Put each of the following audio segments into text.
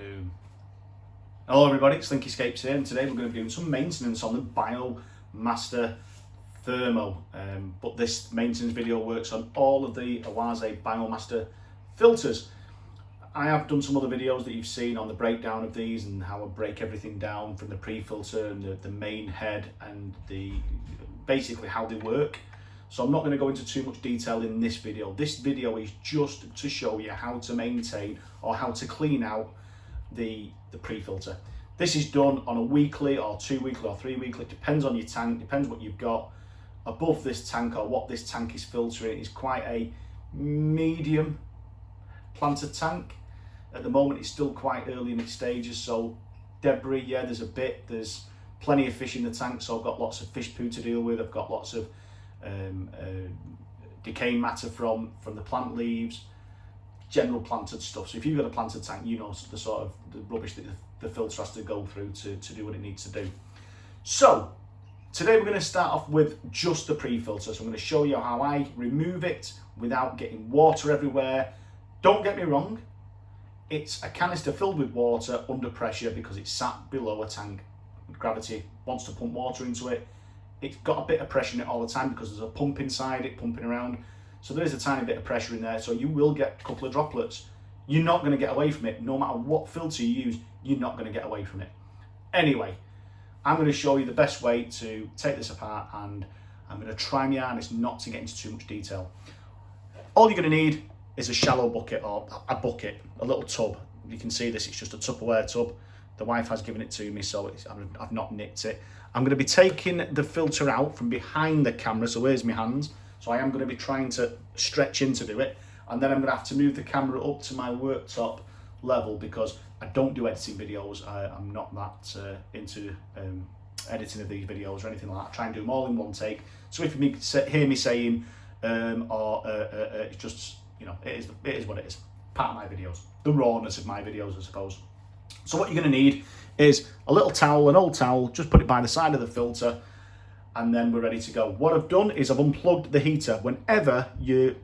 Boom. Hello everybody, it's Linkscapes here, and today we're going to be doing some maintenance on the Biomaster Thermo. But this maintenance video works on all of the Oase Biomaster filters. I have done some other videos that you've seen on the breakdown of these and how I break everything down from the pre-filter and the main head and basically how they work. So I'm not going to go into too much detail in this video. This video is just to show you how to maintain or how to clean out the pre-filter. This is done on a weekly or 2 weekly or 3 weekly. It depends on your tank, depends what you've got. Above this tank or what this tank is filtering is quite a medium planted tank. At the moment it's still quite early in its stages, so debris, yeah, there's plenty of fish in the tank, so I've got lots of fish poo to deal with. I've got lots of decaying matter from the plant leaves, general planted stuff. So if you've got a planted tank, you know the sort of the rubbish that the filter has to go through to do what it needs to do. So today we're going to start off with just the pre-filter. So I'm going to show you how I remove it without getting water everywhere. Don't get me wrong, it's a canister filled with water under pressure because it's sat below a tank. Gravity wants to pump water into it. It's got a bit of pressure in it all the time because there's a pump inside it, pumping around. So there is a tiny bit of pressure in there, so you will get a couple of droplets. You're not going to get away from it. No matter what filter you use, you're not going to get away from it. Anyway, I'm going to show you the best way to take this apart, and I'm going to try my hardest not to get into too much detail. All you're going to need is a shallow bucket or a bucket, a little tub. You can see this, it's just a Tupperware tub. The wife has given it to me, so I've not nicked it. I'm going to be taking the filter out from behind the camera, so here's my hands. So I am going to be trying to stretch in to do it, and then I'm going to have to move the camera up to my worktop level because I don't do editing videos. I'm not that into editing of these videos or anything like that. I try and do them all in one take. So if you hear me saying, it's just, you know, it is what it is. Part of my videos, the rawness of my videos, I suppose. So what you're going to need is a little towel, an old towel, just put it by the side of the filter, and then we're ready to go. What I've done is I've unplugged the heater. Whenever you,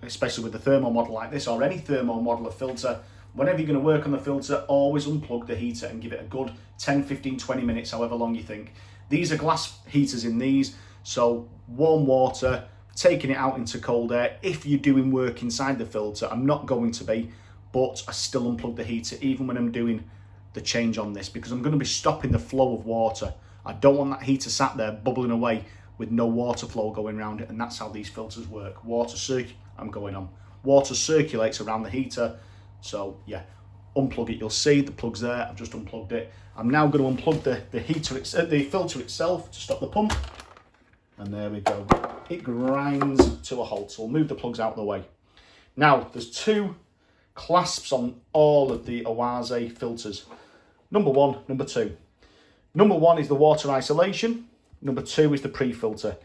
especially with the thermo model like this or any thermo model of filter, whenever you're going to work on the filter, always unplug the heater and give it a good 10, 15, 20 minutes, however long you think. These are glass heaters in these, so warm water, taking it out into cold air. If you're doing work inside the filter, I'm not going to be, but I still unplug the heater even when I'm doing the change on this, because I'm going to be stopping the flow of water. I don't want that heater sat there bubbling away with no water flow going around it, and that's how these filters work. Water circulates around the heater, so yeah, unplug it. You'll see the plug's there. I've just unplugged it. I'm now going to unplug the filter itself to stop the pump, and there we go. It grinds to a halt, so we'll move the plugs out of the way. Now, there's two clasps on all of the Oase filters. Number one, number two. Number one is the water isolation. Number two is the pre-filter.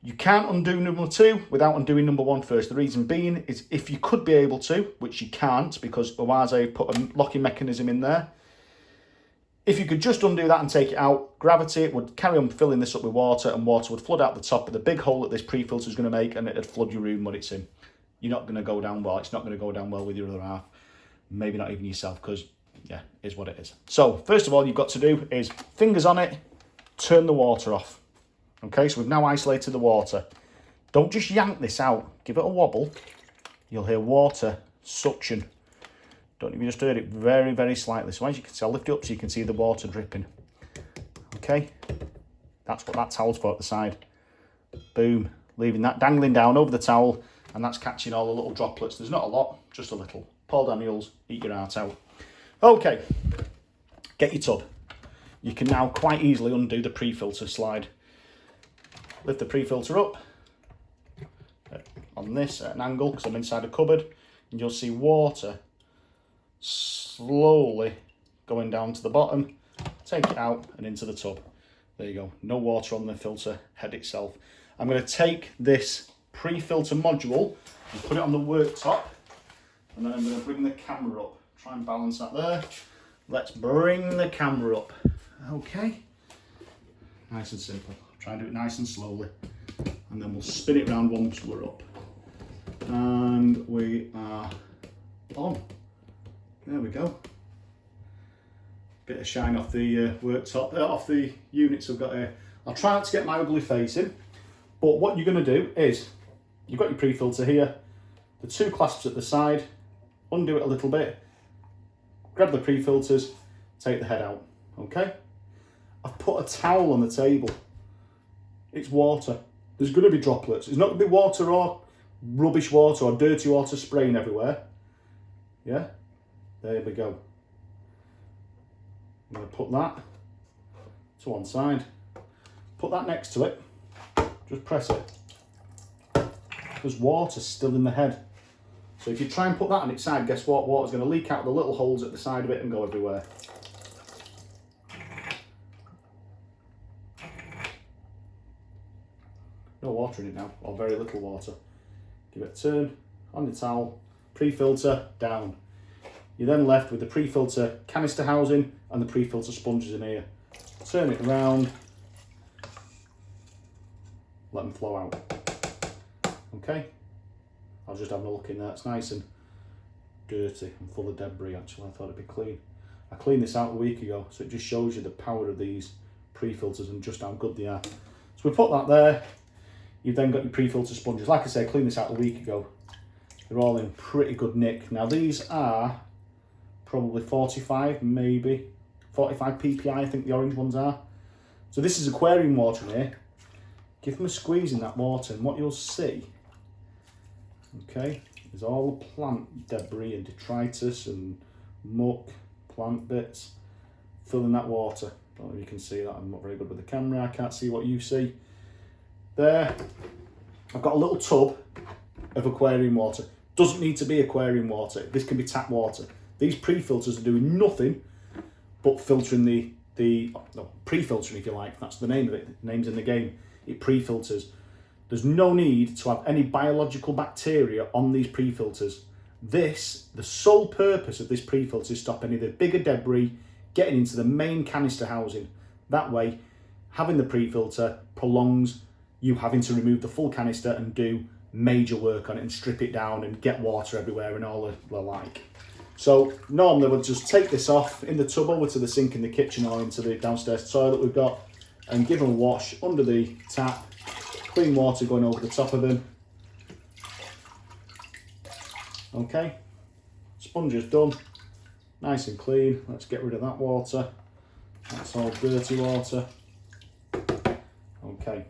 You can't undo number two without undoing number one first. The reason being is if you could be able to, which you can't because Oase put a locking mechanism in there. If you could just undo that and take it out, gravity would carry on filling this up with water, and water would flood out the top of the big hole that this pre-filter is going to make, and it'd flood your room when it's in. You're not going to go down well. It's not going to go down well with your other half. Maybe not even yourself, because yeah, it is what it is. So first of all, you've got to do is fingers on it, turn the water off. Okay, so we've now isolated the water. Don't just yank this out. Give it a wobble. You'll hear water suction. Don't even just heard it very, very slightly. So as you can see, I'll lift it up so you can see the water dripping. Okay, that's what that towel's for at the side. Boom, leaving that dangling down over the towel, and that's catching all the little droplets. There's not a lot, just a little. Paul Daniels, eat your heart out. Okay, get your tub. You can now quite easily undo the pre-filter slide. Lift the pre-filter up on this at an angle because I'm inside a cupboard, and you'll see water slowly going down to the bottom. Take it out and into the tub. There you go, no water on the filter head itself. I'm going to take this pre-filter module and put it on the worktop, and then I'm going to bring the camera up. Try and balance that there. Let's bring the camera up. Okay, nice and simple. Try and do it nice and slowly, and then we'll spin it around once we're up. And we are on. There we go. Bit of shine off the worktop, off the units I've got here. I'll try not to get my ugly face in, but what you're going to do is, you've got your pre-filter here, the two clasps at the side, undo it a little bit, grab the pre-filters, take the head out, okay? I've put a towel on the table. It's water. There's going to be droplets. It's not going to be water or rubbish water or dirty water spraying everywhere. Yeah? There we go. I'm going to put that to one side. Put that next to it. Just press it. There's water still in the head. So if you try and put that on its side, guess what? Water's going to leak out the little holes at the side of it and go everywhere. No water in it now, or very little water. Give it a turn on the towel, pre-filter down. You're then left with the pre-filter canister housing and the pre-filter sponges in here. Turn it around, let them flow out. Okay, I was just having a look in there. It's nice and dirty and full of debris actually. I thought it'd be clean. I cleaned this out a week ago, so it just shows you the power of these pre-filters and just how good they are. So we put that there. You've then got your pre-filter sponges. Like I say, I cleaned this out a week ago. They're all in pretty good nick. Now these are probably 45, maybe 45 PPI, I think the orange ones are. So this is aquarium water here. Give them a squeeze in that water and what you'll see, okay, is all the plant debris and detritus and muck, plant bits, filling that water. Don't know if you can see that, I'm not very good with the camera, I can't see what you see. There, I've got a little tub of aquarium water. Doesn't need to be aquarium water. This can be tap water. These pre-filters are doing nothing but filtering pre-filtering if you like. That's the name of it. The name's in the game. It pre-filters. There's no need to have any biological bacteria on these pre-filters. The sole purpose of this pre-filter is stop any of the bigger debris getting into the main canister housing. That way, having the pre-filter prolongs you having to remove the full canister and do major work on it and strip it down and get water everywhere and all the like. So normally we'll just take this off in the tub over to the sink in the kitchen or into the downstairs toilet we've got and give them a wash under the tap, clean water going over the top of them. Okay, sponge is done, nice and clean. Let's get rid of that water. That's all dirty water. Okay.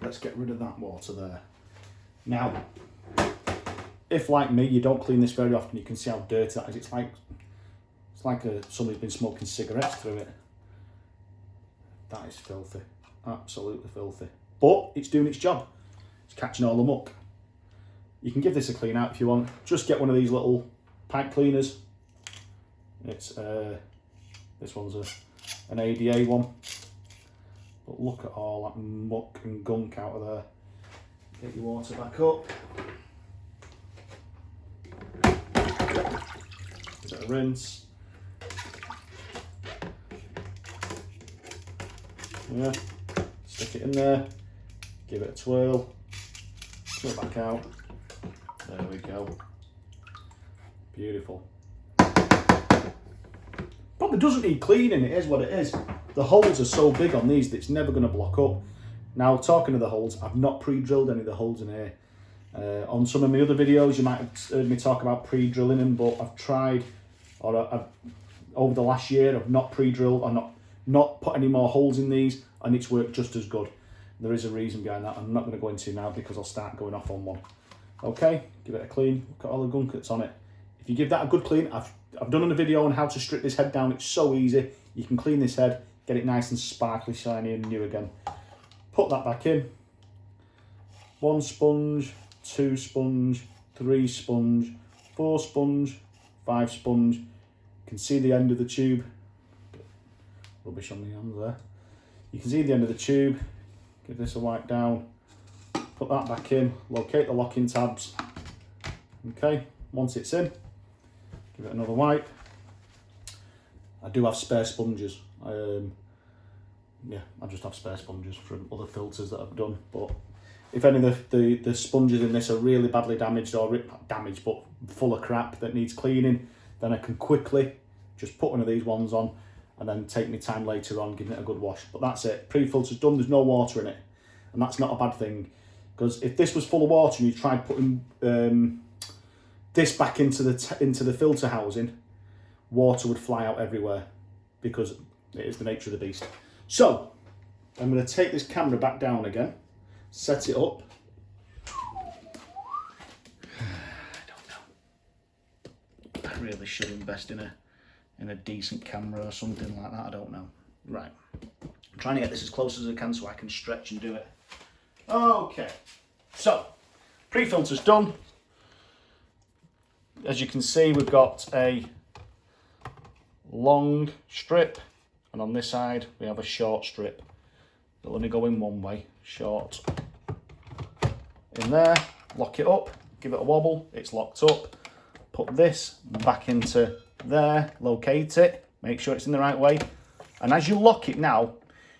Let's get rid of that water there. Now, if like me, you don't clean this very often, you can see how dirty that is. It's like somebody's been smoking cigarettes through it. That is filthy, absolutely filthy. But it's doing its job. It's catching all the muck. You can give this a clean out if you want. Just get one of these little pipe cleaners. It's this one's an ADA one. But look at all that muck and gunk out of there. Get your water back up. Give it a rinse. Yeah, stick it in there. Give it a twirl. Pull it back out. There we go. Beautiful. Probably doesn't need cleaning, it is what it is. The holes are so big on these that it's never going to block up. Now, talking of the holes, I've not pre-drilled any of the holes in here. On some of my other videos, you might have heard me talk about pre-drilling them, but I've tried, or over the last year, I've not pre-drilled or not put any more holes in these, and it's worked just as good. There is a reason behind that. I'm not going to go into now because I'll start going off on one. Okay, give it a clean. Look at all the gunk that's on it. If you give that a good clean, I've done a video on how to strip this head down. It's so easy. You can clean this head, get it nice and sparkly, shiny and new again. Put that back in. 1 sponge, 2 sponge, 3 sponge, 4 sponge, 5 sponge. You can see the end of the tube. Rubbish on the hand there. You can see the end of the tube. Give this a wipe down. Put that back in. Locate the locking tabs. Okay, once it's in, give it another wipe. I do have spare sponges. Yeah, I just have spare sponges from other filters that I've done. But if any of the sponges in this are really badly damaged, or not damaged, but full of crap that needs cleaning, then I can quickly just put one of these ones on and then take my time later on giving it a good wash. But that's it, pre-filter's done, there's no water in it, and that's not a bad thing, because if this was full of water and you tried putting this back into the filter housing, water would fly out everywhere, because it is the nature of the beast. So I'm going to take this camera back down again, set it up. I don't know, I really should invest in a decent camera or something like that, I don't know. Right, I'm trying to get this as close as I can so I can stretch and do it. Okay, so pre-filter's done. As you can see, we've got a long strip, and on this side we have a short strip. It'll only go in one way, short. In there, lock it up, give it a wobble, it's locked up. Put this back into there, locate it, make sure it's in the right way. And as you lock it now,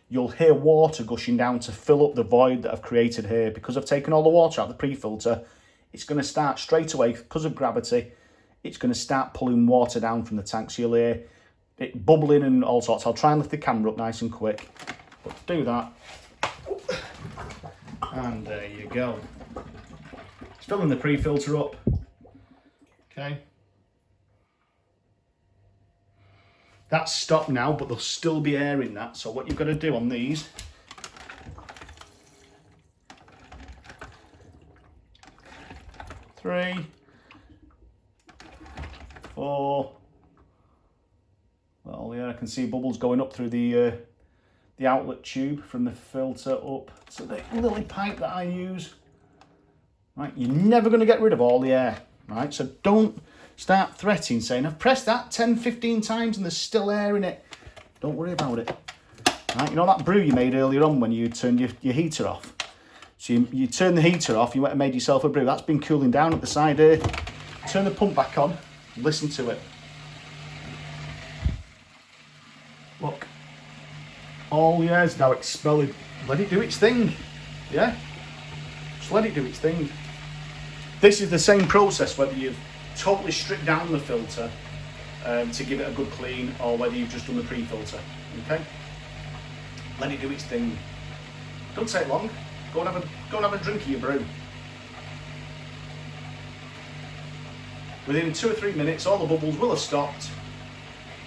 you'll hear water gushing down to fill up the void that I've created here. Because I've taken all the water out of the pre-filter, it's going to start straight away, because of gravity, it's going to start pulling water down from the tank. So you'll hear it bubbling and all sorts. I'll try and lift the camera up nice and quick. But do that. And there you go. It's filling the pre-filter up. Okay. That's stopped now, but there'll still be air in that. So what you've got to do on these, 3, 4. Well, yeah, I can see bubbles going up through the outlet tube from the filter up to the little pipe that I use. Right, you're never going to get rid of all the air, right? So don't start threatening, saying, I've pressed that 10, 15 times and there's still air in it. Don't worry about it. Right, you know that brew you made earlier on when you turned your heater off? So you turn the heater off, you went and made yourself a brew. That's been cooling down at the side here. Turn the pump back on, listen to it. Look, all the air's now expelling. Let it do its thing, yeah? Just let it do its thing. This is the same process whether you've totally stripped down the filter to give it a good clean, or whether you've just done the pre-filter, okay? Let it do its thing. Don't take long. Go and have a drink of your brew. Within 2 or 3 minutes, all the bubbles will have stopped.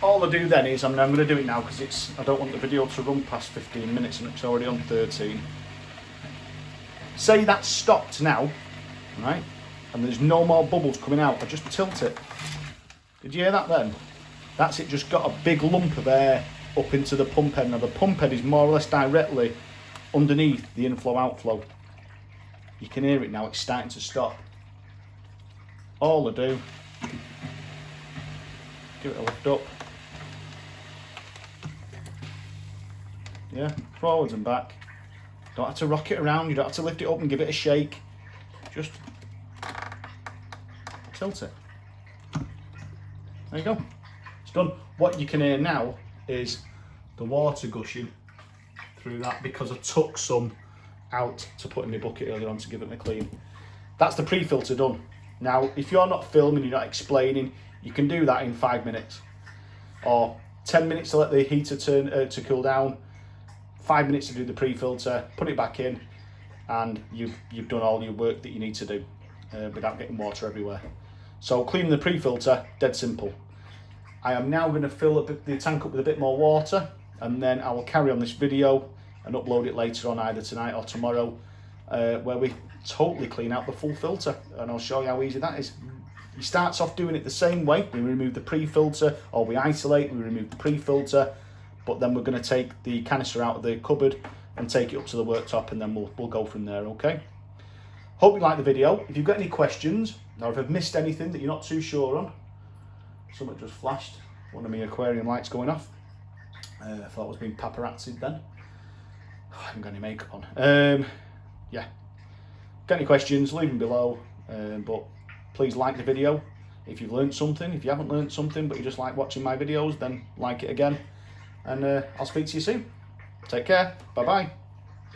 All I do then is, I'm going to do it now because I don't want the video to run past 15 minutes and it's already on 13. Say that's stopped now, right? And there's no more bubbles coming out. I just tilt it. Did you hear that then? That's it, just got a big lump of air up into the pump head. Now the pump head is more or less directly underneath the inflow-outflow. You can hear it now, it's starting to stop. All I do, give it a lift up. Yeah, forwards and back. Don't have to rock it around, you don't have to lift it up and give it a shake. Just tilt it. There you go. It's done. What you can hear now is the water gushing through that because I took some out to put in my bucket earlier on to give it a clean. That's the pre-filter done. Now, if you're not filming, you're not explaining, you can do that in 5 minutes. Or 10 minutes to let the heater turn to cool down, 5 minutes to do the pre-filter, put it back in, and you've done all your work that you need to do without getting water everywhere. So cleaning the pre-filter, dead simple. I am now going to fill up the tank up with a bit more water, and then I will carry on this video and upload it later on, either tonight or tomorrow, where we totally clean out the full filter, and I'll show you how easy that is. He starts off doing it the same way. We remove the pre-filter, or we isolate, we remove the pre-filter, but then we're going to take the canister out of the cupboard and take it up to the worktop, and then we'll go from there, okay? Hope you like the video. If you've got any questions, or if I've missed anything that you're not too sure on, something just flashed, one of my aquarium lights going off. I thought I was being paparazzi'd then. Oh, I haven't got any makeup on. Yeah. Got any questions, leave them below, but please like the video if you've learned something. If you haven't learned something but you just like watching my videos, then like it again, and I'll speak to you soon. Take care, bye bye.